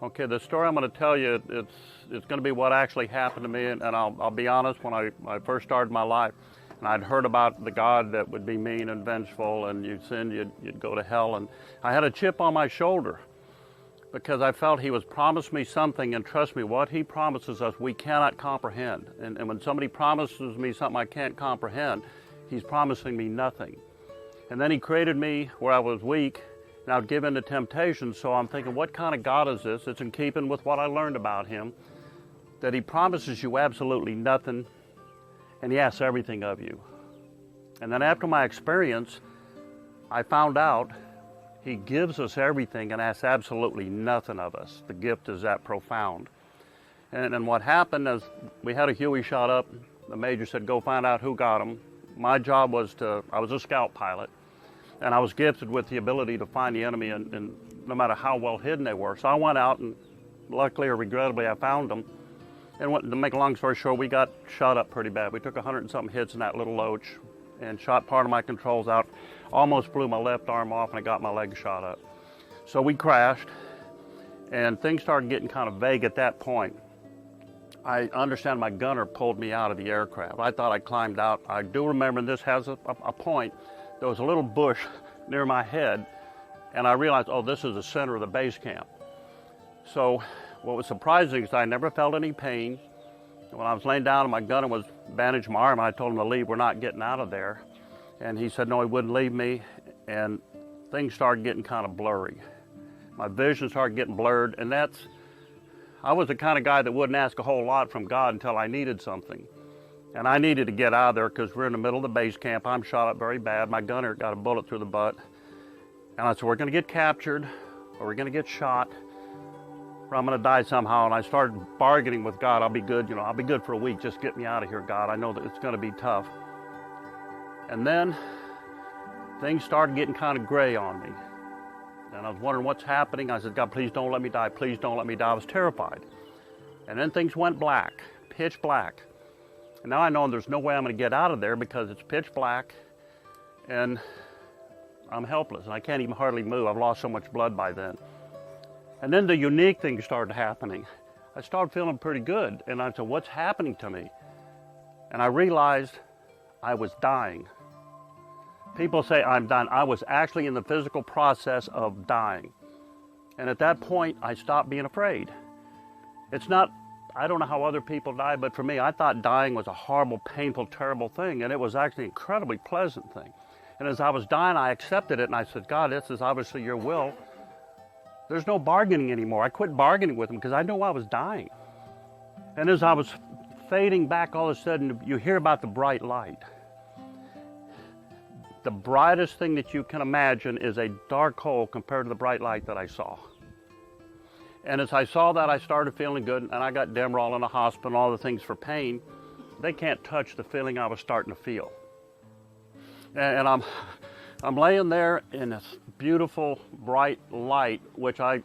Okay, the story I'm going to tell you, it's going to be what actually happened to me, and I'll be honest, when I first started my life, and I'd heard about the God that would be mean and vengeful, and you'd sin, you'd go to hell, and I had a chip on my shoulder because I felt he was promised me something, and trust me, what he promises us we cannot comprehend. And when somebody promises me something I can't comprehend, he's promising me nothing. And then he created me where I was weak, and I'd give in to temptation, so I'm thinking, what kind of God is this? It's in keeping with what I learned about him, that he promises you absolutely nothing, and he asks everything of you. And then after my experience, I found out he gives us everything and asks absolutely nothing of us. The gift is that profound. And what happened is we had a Huey shot up. The major said, go find out who got him. My job was I was a scout pilot, and I was gifted with the ability to find the enemy, and no matter how well hidden they were. So I went out, and luckily or regrettably, I found them. And to make a long story short, we got shot up pretty bad. We took 100 and something hits in that little loach and shot part of my controls out. Almost blew my left arm off, and I got my leg shot up. So we crashed, and things started getting kind of vague at that point. I understand my gunner pulled me out of the aircraft. I thought I climbed out. I do remember, and this has a point, there was a little bush near my head, and I realized, oh, this is the center of the base camp. So what was surprising is I never felt any pain. When I was laying down and my gunner was bandaging my arm, I told him to leave, we're not getting out of there. And he said no, he wouldn't leave me, and things started getting kind of blurry. My vision started getting blurred, and I was the kind of guy that wouldn't ask a whole lot from God until I needed something. And I needed to get out of there because we're in the middle of the base camp. I'm shot up very bad. My gunner got a bullet through the butt. And I said, we're going to get captured, or we're going to get shot, or I'm going to die somehow. And I started bargaining with God. I'll be good, I'll be good for a week. Just get me out of here, God. I know that it's going to be tough. And then things started getting kind of gray on me. And I was wondering what's happening. I said, God, please don't let me die. Please don't let me die. I was terrified. And then things went black, pitch black. And now I know there's no way I'm going to get out of there because it's pitch black and I'm helpless. And I can't even hardly move. I've lost so much blood by then. And then the unique things started happening. I started feeling pretty good. And I said, what's happening to me? And I realized I was dying. People say I'm dying. I was actually in the physical process of dying. And at that point, I stopped being afraid. I don't know how other people die, but for me, I thought dying was a horrible, painful, terrible thing, and it was actually an incredibly pleasant thing. And as I was dying, I accepted it, and I said, God, this is obviously your will. There's no bargaining anymore. I quit bargaining with him because I knew I was dying. And as I was fading back, all of a sudden, you hear about the bright light. The brightest thing that you can imagine is a dark hole compared to the bright light that I saw. And as I saw that, I started feeling good, and I got Demerol in the hospital and all the things for pain. They can't touch the feeling I was starting to feel. And I'm laying there in this beautiful, bright light, which I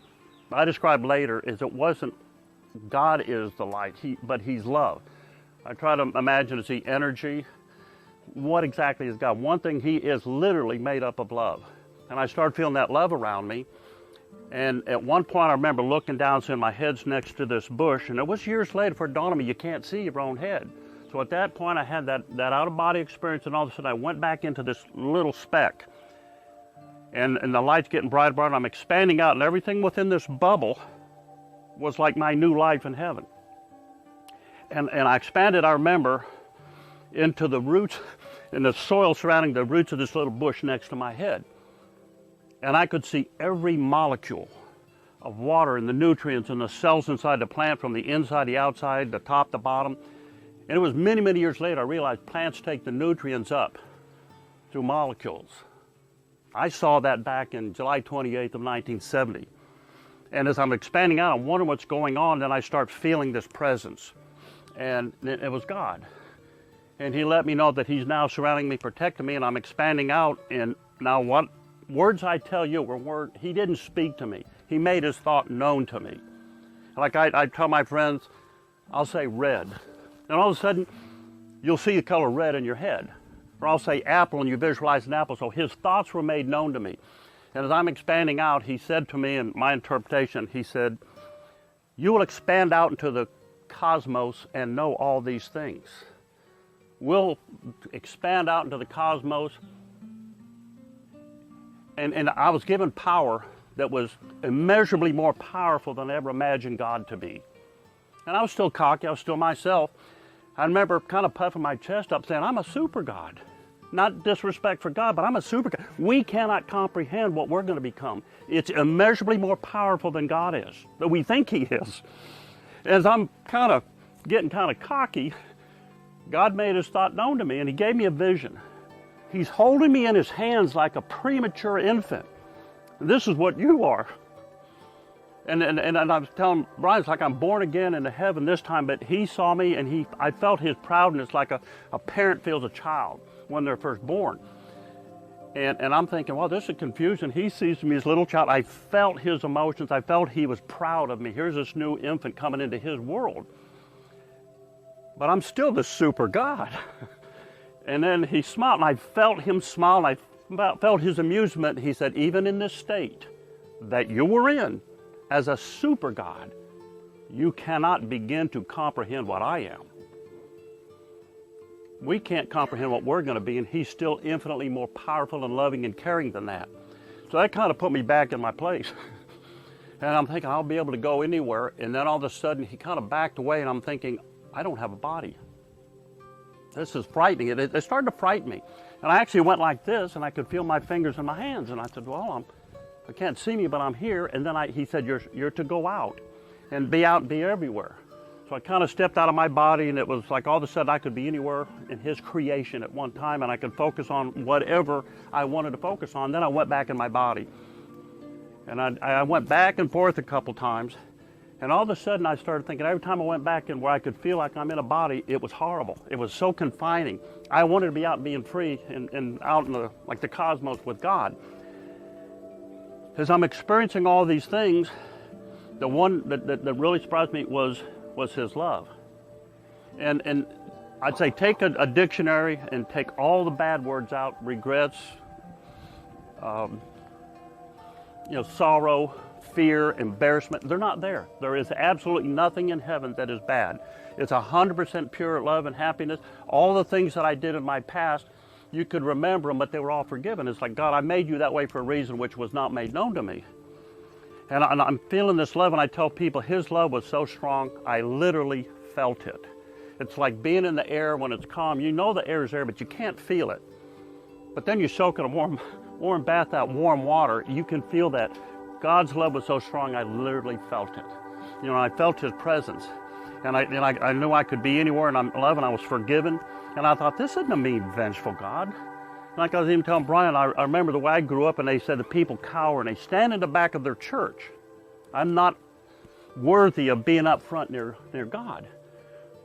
described later as it wasn't God is the light, but he's love. I try to imagine, is he energy? What exactly is God? One thing, he is literally made up of love. And I started feeling that love around me. And at one point I remember looking down, seeing my head's next to this bush, and it was years later for it dawned on me, you can't see your own head. So at that point I had that out-of-body experience, and all of a sudden I went back into this little speck. And the light's getting brighter and brighter, and I'm expanding out, and everything within this bubble was like my new life in heaven. And I expanded, I remember, into the roots, in the soil surrounding the roots of this little bush next to my head. And I could see every molecule of water and the nutrients and the cells inside the plant, from the inside, the outside, the top, the bottom. And it was many, many years later I realized plants take the nutrients up through molecules. I saw that back in July 28th of 1970. And as I'm expanding out, I'm wondering what's going on, then I start feeling this presence. And it was God. And he let me know that he's now surrounding me, protecting me, and I'm expanding out. And now what words I tell you were words, he didn't speak to me. He made his thought known to me. Like I tell my friends, I'll say red. And all of a sudden, you'll see the color red in your head. Or I'll say apple and you visualize an apple. So his thoughts were made known to me. And as I'm expanding out, he said to me, in my interpretation, he said, You will expand out into the cosmos and know all these things. We'll expand out into the cosmos. And I was given power that was immeasurably more powerful than I ever imagined God to be. And I was still cocky, I was still myself. I remember kind of puffing my chest up saying, I'm a super God. Not disrespect for God, but I'm a super God. We cannot comprehend what we're going to become. It's immeasurably more powerful than God is, that we think He is. As I'm kind of getting kind of cocky, God made His thought known to me, and He gave me a vision. He's holding me in His hands like a premature infant. This is what you are. And I was telling Brian, it's like I'm born again into heaven this time, but he saw me and I felt his proudness like a parent feels a child when they're first born. And I'm thinking, well, this is confusion. He sees me as a little child. I felt his emotions. I felt he was proud of me. Here's this new infant coming into his world. But I'm still the super God. And then he smiled, and I felt him smile, and I felt his amusement. He said, even in this state that you were in, as a super God, you cannot begin to comprehend what I am. We can't comprehend what we're going to be, and He's still infinitely more powerful and loving and caring than that. So that kind of put me back in my place. And I'm thinking, I'll be able to go anywhere. And then all of a sudden, He kind of backed away, and I'm thinking, I don't have a body. This is frightening. It started to frighten me. And I actually went like this, and I could feel my fingers in my hands. And I said, well, I can't see me, but I'm here. And then He said, you're to go out and be everywhere. So I kind of stepped out of my body, and it was like all of a sudden I could be anywhere in His creation at one time, and I could focus on whatever I wanted to focus on. Then I went back in my body. And I went back and forth a couple times. And all of a sudden I started thinking, every time I went back in where I could feel like I'm in a body, it was horrible. It was so confining. I wanted to be out and being free and out in the cosmos with God. As I'm experiencing all these things, the one that really surprised me was His love. And I'd say take a dictionary and take all the bad words out, regrets, sorrow, fear, embarrassment. They're not there. There is absolutely nothing in heaven that is bad. It's 100% pure love and happiness. All the things that I did in my past, you could remember them, but they were all forgiven. It's like, God, I made you that way for a reason which was not made known to me. And I'm feeling this love, and I tell people His love was so strong, I literally felt it. It's like being in the air when it's calm. You know the air is there, but you can't feel it. But then you soak in a warm bath, that warm water, you can feel that. God's love was so strong, I literally felt it. I felt His presence. And I knew I could be anywhere, and I'm loved, and I was forgiven. And I thought, this isn't a mean, vengeful God. Like I was even telling Brian, I remember the way I grew up, and they said the people cower, and they stand in the back of their church. I'm not worthy of being up front near God.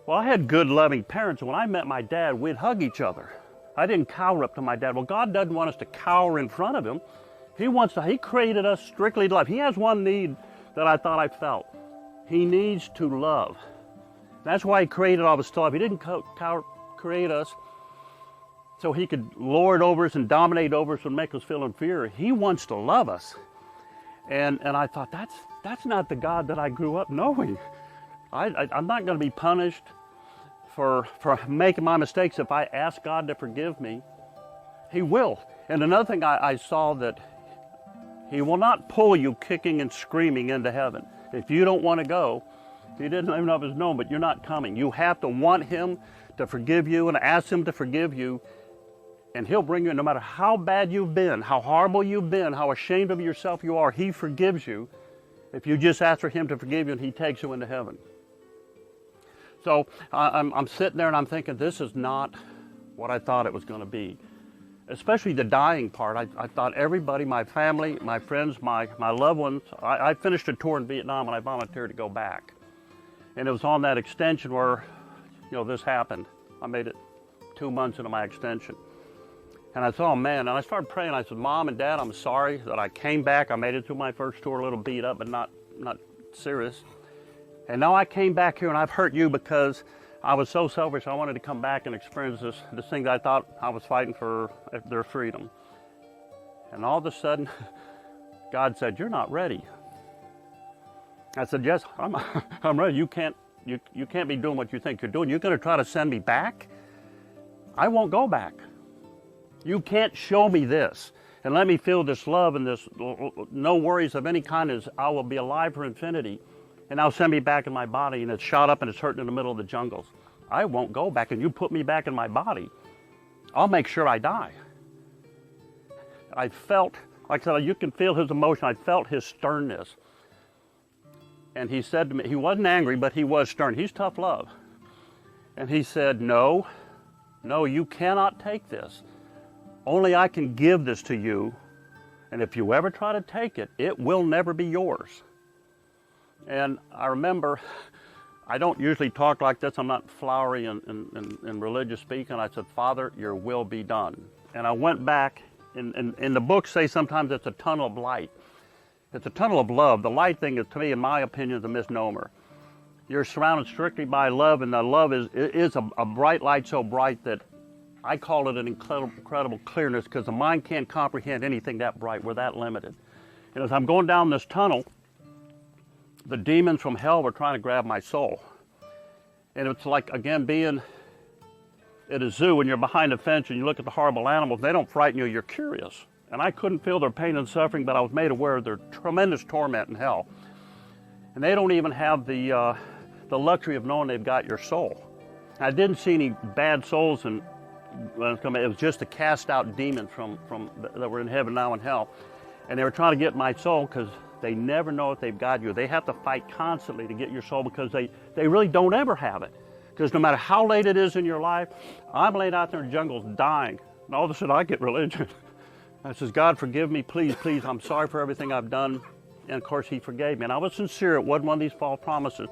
Well, I had good, loving parents, and when I met my dad, we'd hug each other. I didn't cower up to my dad. Well, God doesn't want us to cower in front of Him. He created us strictly to love. He has one need that I thought I felt. He needs to love. That's why He created all this stuff. He didn't create us so He could lord over us and dominate over us and make us feel inferior. He wants to love us. And I thought, that's not the God that I grew up knowing. I'm not going to be punished for making my mistakes. If I ask God to forgive me, He will. And another thing I saw, that He will not pull you kicking and screaming into heaven. If you don't want to go, He didn't even know if it's known, but you're not coming. You have to want Him to forgive you and ask Him to forgive you, and He'll bring you in. No matter how bad you've been, how horrible you've been, how ashamed of yourself you are, He forgives you if you just ask for Him to forgive you, and He takes you into heaven. So I'm sitting there and I'm thinking, this is not what I thought it was going to be. Especially the dying part. I thought everybody, my family, my friends, my loved ones, I finished a tour in Vietnam and I volunteered to go back. And it was on that extension where, this happened. I made it 2 months into my extension. And I thought, oh man, and I started praying. I said, Mom and Dad, I'm sorry that I came back. I made it through my first tour a little beat up, but not serious. And now I came back here and I've hurt you because I was so selfish. I wanted to come back and experience this thing that I thought I was fighting for their freedom. And all of a sudden, God said, you're not ready. I said, yes, I'm ready. You can't be doing what you think you're doing. You're going to try to send me back? I won't go back. You can't show me this and let me feel this love and this no worries of any kind as I will be alive for infinity, and now send me back in my body and it's shot up and it's hurting in the middle of the jungles. I won't go back, and you put me back in my body, I'll make sure I die. I felt, like I said, you can feel his emotion. I felt his sternness. And he said to me, he wasn't angry, but he was stern. He's tough love. And he said, no, you cannot take this. Only I can give this to you. And if you ever try to take it, it will never be yours. And I remember, I don't usually talk like this. I'm not flowery in religious speaking. I said, Father, your will be done. And I went back, and the books say sometimes it's a tunnel of light. It's a tunnel of love. The light thing is, to me, in my opinion, is a misnomer. You're surrounded strictly by love, and the love is a bright light, so bright that I call it an incredible clearness, because the mind can't comprehend anything that bright. We're that limited. And as I'm going down this tunnel, the demons from hell were trying to grab my soul. And it's like, again, being at a zoo and you're behind a fence and you look at the horrible animals. They don't frighten you, you're curious. And I couldn't feel their pain and suffering, but I was made aware of their tremendous torment in hell. And they don't even have the luxury of knowing they've got your soul. I didn't see any bad souls, and it was just the cast out demons that were in heaven now in hell. And they were trying to get my soul, because they never know if they've got you. They have to fight constantly to get your soul, because they really don't ever have it. Because no matter how late it is in your life, I'm laid out there in the jungles dying. And all of a sudden I get religion. I says, God, forgive me, please, I'm sorry for everything I've done. And of course he forgave me. And I was sincere, it wasn't one of these false promises.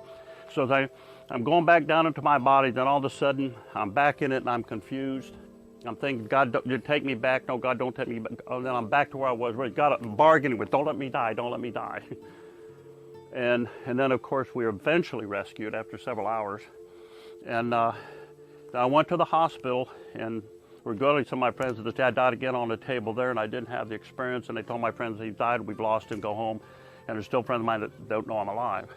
So I'm going back down into my body, then all of a sudden I'm back in it and I'm confused. I'm thinking, God, you take me back. No, God, don't take me back. Oh, then I'm back to where I was. God, I'm bargaining with, don't let me die, don't let me die. And then of course we were eventually rescued after several hours. And I went to the hospital, and regrettably some of my friends said, Dad died again on the table there, and I didn't have the experience, and they told my friends he died, we've lost him, go home. And there's still friends of mine that don't know I'm alive.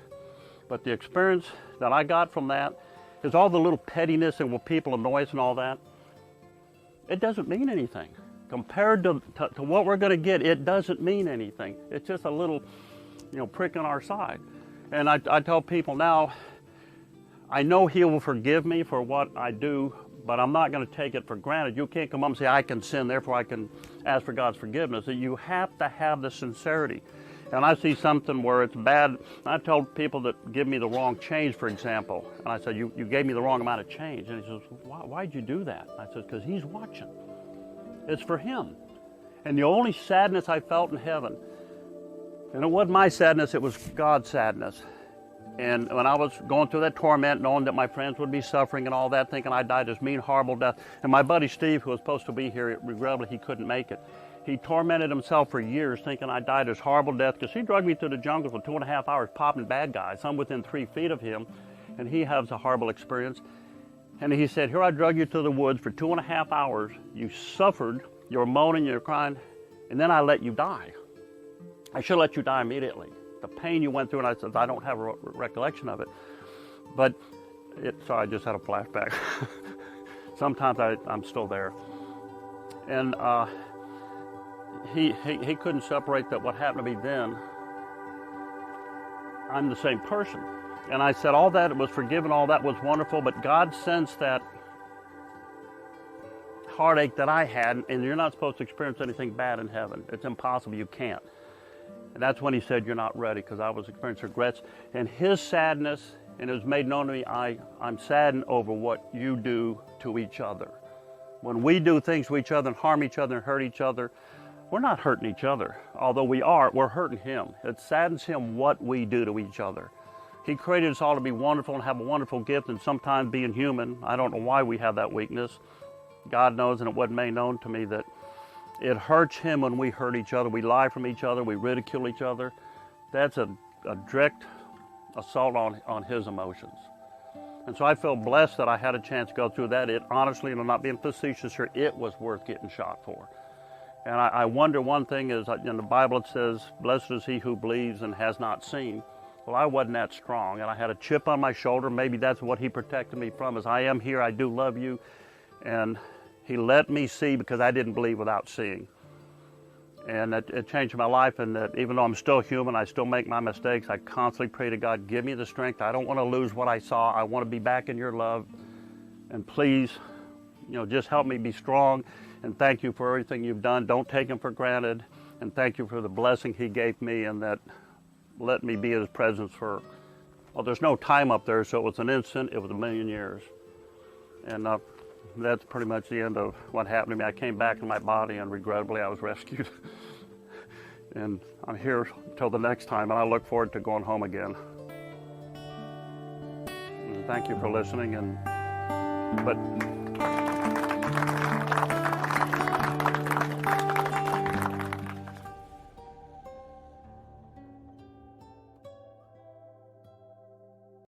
But the experience that I got from that is all the little pettiness and what people annoy us and all that. It doesn't mean anything. Compared to what we're going to get, it doesn't mean anything. It's just a little, prick on our side. And I tell people now, I know he will forgive me for what I do, but I'm not going to take it for granted. You can't come up and say, I can sin, therefore I can ask for God's forgiveness. You have to have the sincerity. And I see something where it's bad. I tell people that give me the wrong change, for example, and I said, you gave me the wrong amount of change. And he says, why'd you do that? I said, because he's watching. It's for him. And the only sadness I felt in heaven, and it wasn't my sadness, it was God's sadness. And when I was going through that torment, knowing that my friends would be suffering and all that, thinking I died this mean, horrible death, and my buddy Steve, who was supposed to be here, regrettably he couldn't make it. He tormented himself for years, thinking I died this horrible death, because he dragged me through the jungle for 2.5 hours, popping bad guys, some within 3 feet of him, and he has a horrible experience. And he said, here I drug you to the woods for 2.5 hours, you suffered, you were moaning, you were crying, and then I let you die. I should let you die immediately. The pain you went through, and I said, I don't have a recollection of it. But, sorry, I just had a flashback. Sometimes I'm still there. And he couldn't separate that what happened to me then, I'm the same person. And I said, all that was forgiven, all that was wonderful, but God sensed that heartache that I had, and you're not supposed to experience anything bad in heaven. It's impossible, you can't. And that's when he said, you're not ready, because I was experiencing regrets. And his sadness, and it was made known to me, I'm saddened over what you do to each other. When we do things to each other and harm each other and hurt each other, we're not hurting each other. Although we're hurting him. It saddens him what we do to each other. He created us all to be wonderful and have a wonderful gift, and sometimes being human, I don't know why we have that weakness. God knows, and it wasn't made known to me that it hurts him when we hurt each other. We lie from each other. We ridicule each other. That's a direct assault on his emotions. And so I feel blessed that I had a chance to go through that. It honestly, and I'm not being facetious here, it was worth getting shot for. And I wonder, one thing is, in the Bible it says, blessed is he who believes and has not seen. Well, I wasn't that strong, and I had a chip on my shoulder. Maybe that's what he protected me from, is I am here, I do love you. And he let me see because I didn't believe without seeing. And it changed my life, and that even though I'm still human, I still make my mistakes, I constantly pray to God, give me the strength. I don't want to lose what I saw. I want to be back in your love. And please, just help me be strong. And thank you for everything you've done. Don't take him for granted. And thank you for the blessing he gave me, and that let me be in his presence for, well, there's no time up there, so it was an instant, it was 1,000,000 years. And that's pretty much the end of what happened to me. I came back in my body, and regrettably I was rescued. And I'm here till the next time, and I look forward to going home again. And thank you for listening. But